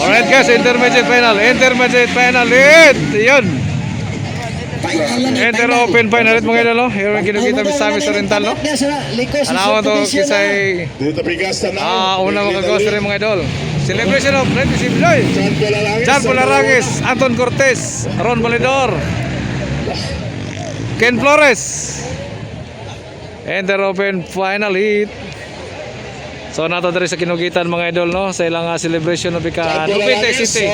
Alright guys, intermediate final lead. Yun. Enter open final lead mga idol, no? Here we kinukita sa Oriental, no? Alawan to kisay una makagawas rin mga idol. Celebration of Red Simloy. Jan Polarangis, Anton Cortez, Ron Validor, Ken Flores. Enter open final hit. So nato diri sa kinugitan mga idol, no, sa ilang celebration of ika Lupite City.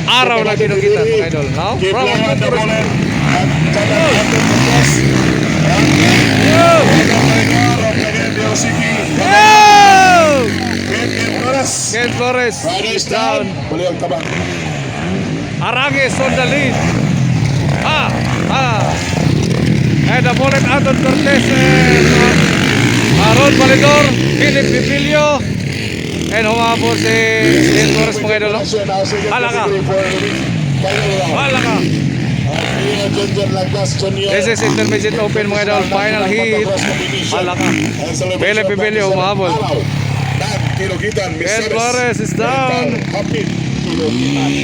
Araw na kinugitan mga idol, no? From Ken Flores down. Arangis on the lead. And the bullet Anton Cortez and Ron Validor, Philip Pipilio, and humabol si Ken Flores mga idol, no? Halaka. This is intermediate open mga idol, final hit. Halaka. Philip Pipilio humabol. Ken Flores is down.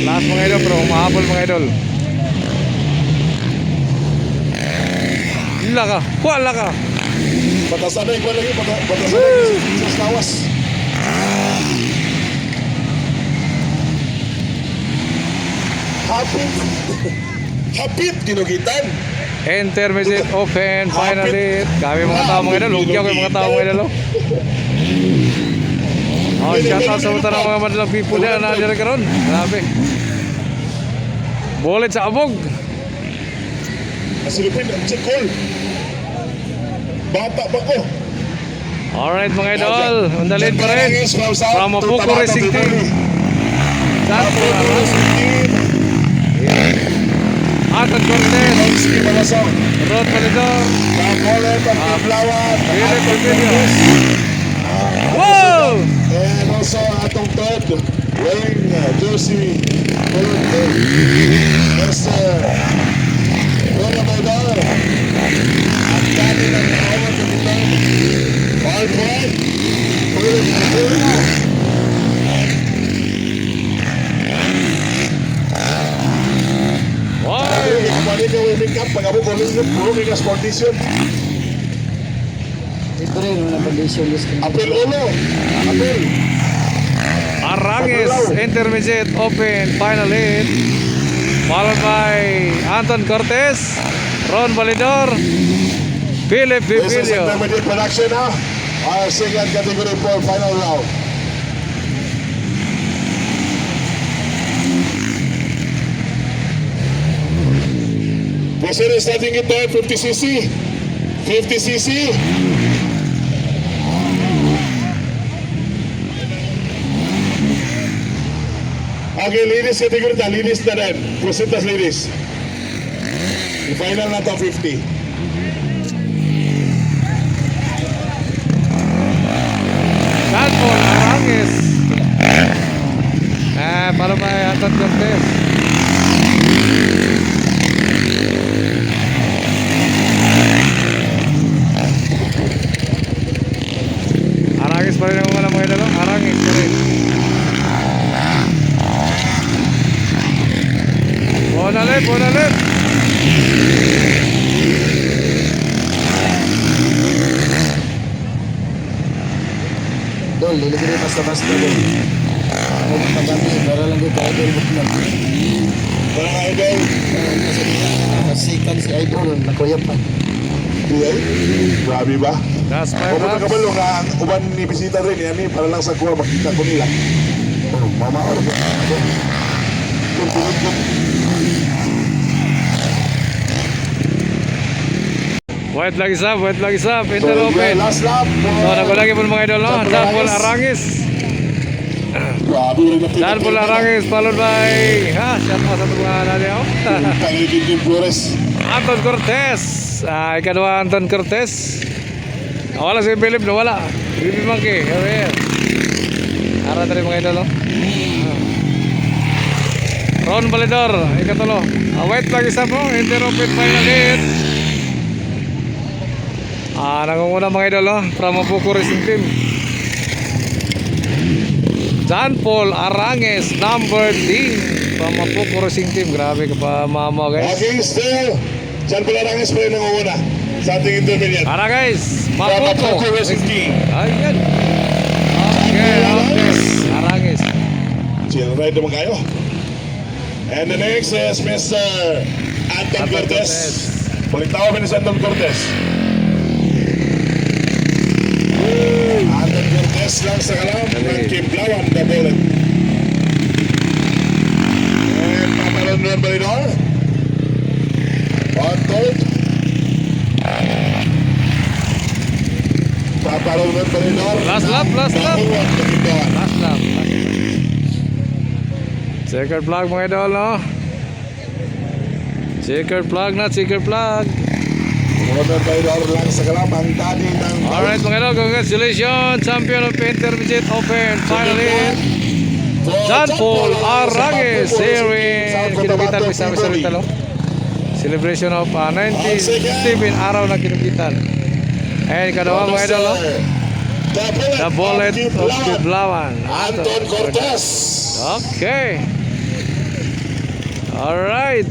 Last mga idol, pero humabol mga idol. Halaka. Batasan na yung lagi, batasan na yung sa lawas. Hapit kinugitan. Intermediate open final hit. Kami mga tao mga idol, lugyaw kayo mga tao mga idol. Oh, shout out sa mga mga madalang people na nandiyan karon. Grabe. Bullet sa abog. Nasilipin ang check-call. Bata pa ko. Alright mga idol, on the lead pa rin from Mapuco Racing Team. Anton Cortez, Rod Validor, Philip Pipilio. Wow! And also atong third wearing jersey Mr. Rola Maydar. Ang dati ng awal kapitan Alfred Philip Pipilio. Balik ka waving up, pag-abo bowling ka sportation. Ito rin, una condition list. Apel ulo, apel. Arangis, intermediate open final hit. Followed by Anton Cortez, Ron Validor, Philip This is Pipilio. intermediate production ha. Our second category for final round. Proceed starting it there, 50cc. 50cc. Okay, ladies category na, ladies na rin. Proceed as ladies. Yung final na to, 50. Sanford Arangis. Para ba Anton Cortez? Arangis pa rin ang mga idol, no? Arangis pa rin. Bonalet. Dol, liligay basta-basta dol. Huwag pagkami, para lang ko ka-idol mo na. Parang idol. Kasikan si idol, nakuyap pa. Diyay? Grabe ba? That's my Kung box. nakabalo nga, uban ni bisita rin, yan eh, para lang sa kuha, makita ko nila. Oh, mama, or ba? White flag is up, enter So, open. last lap. So, nagulagi po mga idol, no? Sanford Arangis. Grabe rin na Sanford Arangis, followed by, siya pa sa mga nari ako. Pangilikin Kim Flores. Anton Cortez. Ikadwa Anton Cortez. Wala si Philip, nawala. Bibi Monkey, here. Ara tadi mga idol, no? Ron Valedor, ikatulo. White flag isa po, interrupted final hit. Nangunguna mga idol, from Mapuko Racing Team. John Paul Aranges, number 10 from Mapuko Racing Team. Grabe ka pa mama guys. Okay, still. John Paul Aranges pa rin nangunguna sa ating intermediate. Aranges, From Mapuko. Mapuko Racing Team. Ayan. Okay. Aranges. Chill ride naman kayo. And the next is Mr. Anton Cortez. Pulitaw ni Anton Cortez. Anton Cortez lang sa kalam ng Kimblawan, the bullet. And paparoon Ron Valedor. On third. Paparoon Ron Valedor. Last lap. Number 1, the Kimblawan. Last lap. Checkered flag mga idol, no? Checkered flag na, checkered flag. Ron Valedor lang sa kalam ang daddy ng Alright mga idol, congratulations! Champion of Intermediate Open, final hit. John Paul Aranges, Series. Kinukitan may sabi sa rin talo. Celebration of 97 araw na kinukitan. And kadawa mga idol, no? The bullet of Kimblawan. Anton Cortez. Okay. Alright.